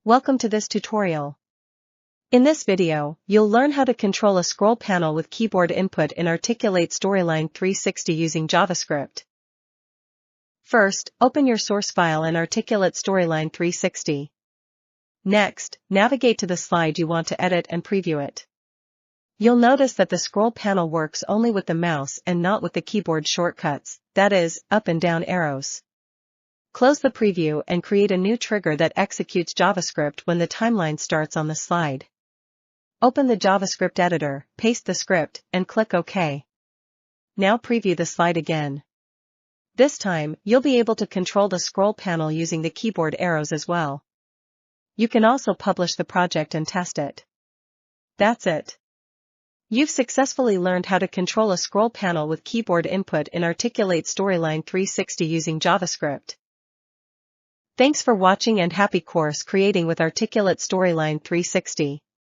Welcome to this tutorial. In this video, you'll learn how to control a scroll panel with keyboard input in Articulate Storyline 360 using JavaScript. First, open your source file in Articulate Storyline 360. Next, navigate to the slide you want to edit and preview it. You'll notice that the scroll panel works only with the mouse and not with the keyboard shortcuts, that is, up and down arrows. Close the preview and create a new trigger that executes JavaScript when the timeline starts on the slide. Open the JavaScript editor, paste the script, and click OK. Now preview the slide again. This time, you'll be able to control the scroll panel using the keyboard arrows as well. You can also publish the project and test it. That's it. You've successfully learned how to control a scroll panel with keyboard input in Articulate Storyline 360 using JavaScript. Thanks for watching and happy course creating with Articulate Storyline 360.